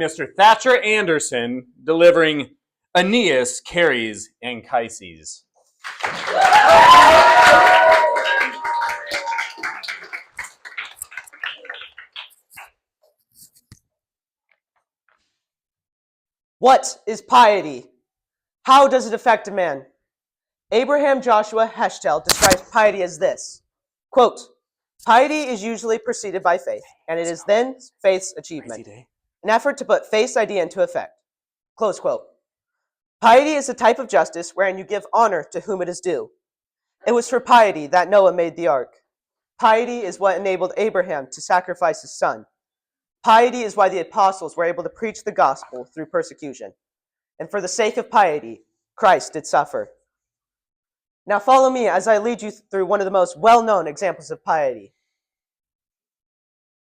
Mr. Thatcher Anderson delivering Aeneas carries Anchises. What is piety? How does it affect a man? Abraham Joshua Heschel describes piety as this, quote, piety is usually preceded by faith, and it is then faith's achievement, an effort to put faith's idea into effect, close quote. Piety is a type of justice wherein you give honor to whom it is due. It was for piety that Noah made the ark. Piety is what enabled Abraham to sacrifice his son. Piety is why the apostles were able to preach the gospel through persecution. And for the sake of piety, Christ did suffer. Now follow me as I lead you through one of the most well-known examples of piety.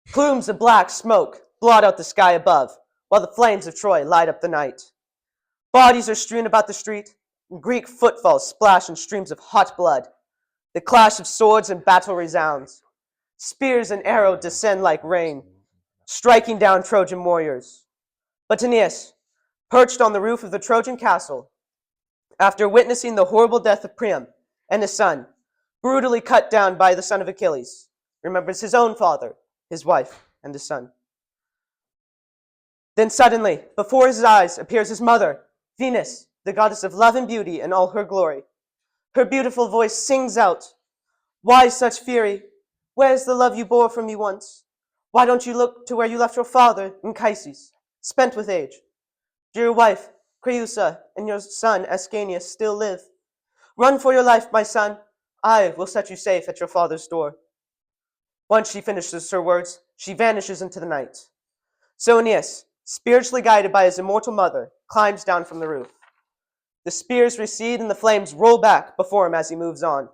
Plumes of black smoke blot out the sky above, while the flames of Troy light up the night. Bodies are strewn about the street, and Greek footfalls splash in streams of hot blood. The clash of swords and battle resounds. Spears and arrows descend like rain, striking down Trojan warriors. But Aeneas, perched on the roof of the Trojan castle, after witnessing the horrible death of Priam and his son, brutally cut down by the son of Achilles, remembers his own father, his wife, and his son. Then suddenly, before his eyes, appears his mother, Venus, the goddess of love and beauty in all her glory. Her beautiful voice sings out, "Why such fury? Where is the love you bore from me once? Why don't you look to where you left your father, Anchises, spent with age? Do your wife, Creusa, and your son, Ascanius, still live? Run for your life, my son. I will set you safe at your father's door." Once she finishes her words, she vanishes into the night. So Aeneas, spiritually guided by his immortal mother, climbs down from the roof. The spears recede and the flames roll back before him as he moves on.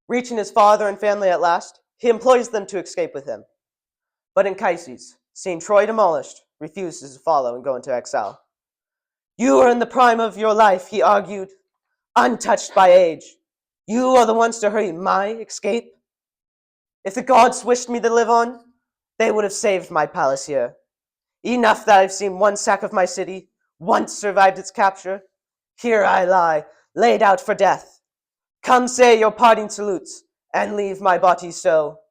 Reaching his father and family at last, he implores them to escape with him. But Anchises, seeing Troy demolished, refuses to follow and go into exile. "You are in the prime of your life," he argued, "untouched by age. You are the ones to hurry my escape. If the gods wished me to live on, they would have saved my palace here. Enough that I've seen one sack of my city, once survived its capture. Here I lie, laid out for death. Come say your parting salutes, and leave my body so.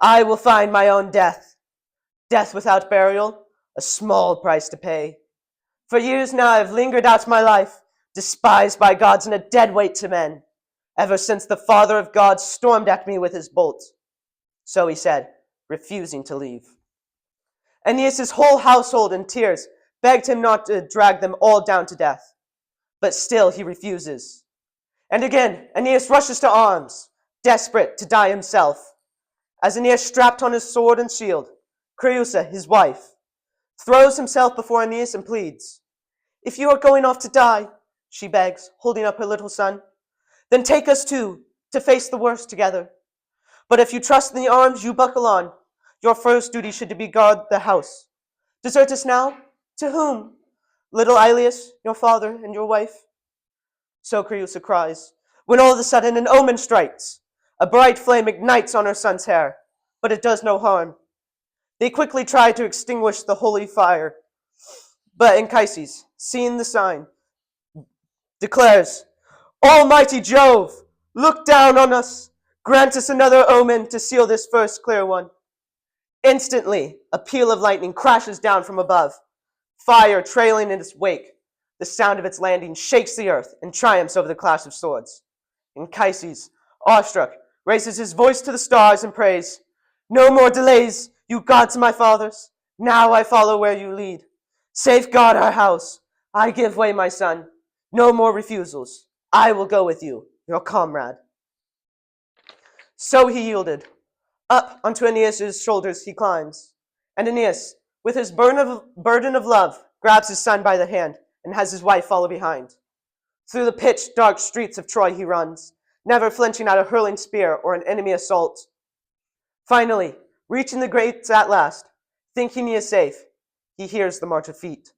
I will find my own death. Death without burial, a small price to pay. For years now I've lingered out my life, despised by gods and a dead weight to men, ever since the Father of gods stormed at me with his bolt." So he said, refusing to leave. Aeneas' whole household in tears begged him not to drag them all down to death. But still he refuses. And again, Aeneas rushes to arms, desperate to die himself. As Aeneas strapped on his sword and shield, Creusa, his wife, throws himself before Aeneas and pleads. "If you are going off to die," she begs, holding up her little son, "then take us too, to face the worst together. But if you trust in the arms you buckle on, your first duty should be guard the house. Desert us now? To whom? Little Ilias, your father, and your wife?" So Creusa cries, when all of a sudden an omen strikes. A bright flame ignites on her son's hair, but it does no harm. They quickly try to extinguish the holy fire, but Anchises, seeing the sign, declares, "Almighty Jove, look down on us. Grant us another omen to seal this first clear one." Instantly, a peal of lightning crashes down from above, fire trailing in its wake. The sound of its landing shakes the earth and triumphs over the clash of swords. Anchises, awestruck, raises his voice to the stars and prays, "No more delays, you gods my fathers. Now I follow where you lead. Safeguard our house. I give way, my son. No more refusals. I will go with you, your comrade." So he yielded. Up onto Aeneas' shoulders he climbs. And Aeneas, with his burden of love, grabs his son by the hand and has his wife follow behind. Through the pitch dark streets of Troy he runs, never flinching at a hurling spear or an enemy assault. Finally, reaching the gates at last, thinking he is safe, he hears the march of feet.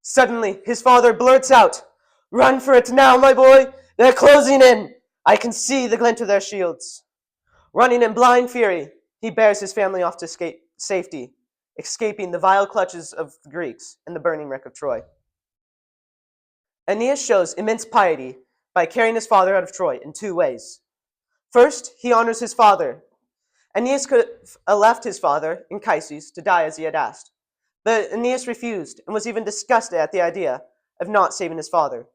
Suddenly, his father blurts out, "Run for it now, my boy! They're closing in! I can see the glint of their shields." Running in blind fury, he bears his family off to safety. escaping the vile clutches of the Greeks and the burning wreck of Troy. Aeneas shows immense piety by carrying his father out of Troy in two ways. First, he honors his father. Aeneas could have left his father, Anchises, to die as he had asked. But Aeneas refused and was even disgusted at the idea of not saving his father.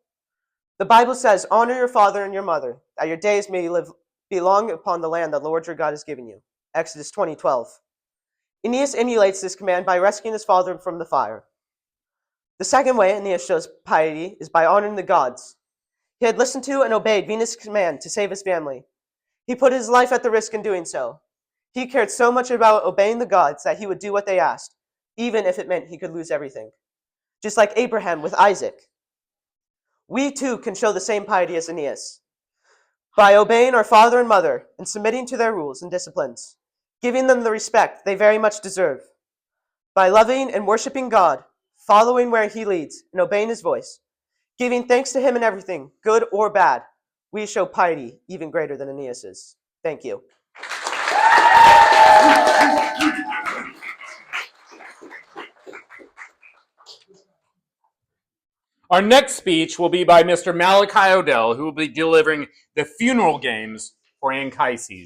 The Bible says, "Honor your father and your mother, that your days may be long upon the land that the Lord your God has given you." Exodus 20:12. Aeneas emulates this command by rescuing his father from the fire. The second way Aeneas shows piety is by honoring the gods. He had listened to and obeyed Venus' command to save his family. He put his life at the risk in doing so. He cared so much about obeying the gods that he would do what they asked, even if it meant he could lose everything. Just like Abraham with Isaac. We too can show the same piety as Aeneas by obeying our father and mother and submitting to their rules and disciplines, giving them the respect they very much deserve. By loving and worshiping God, following where he leads, and obeying his voice, giving thanks to him in everything, good or bad, we show piety even greater than Aeneas's. Thank you. Our next speech will be by Mr. Malachi Odell, who will be delivering the funeral games for Anchises.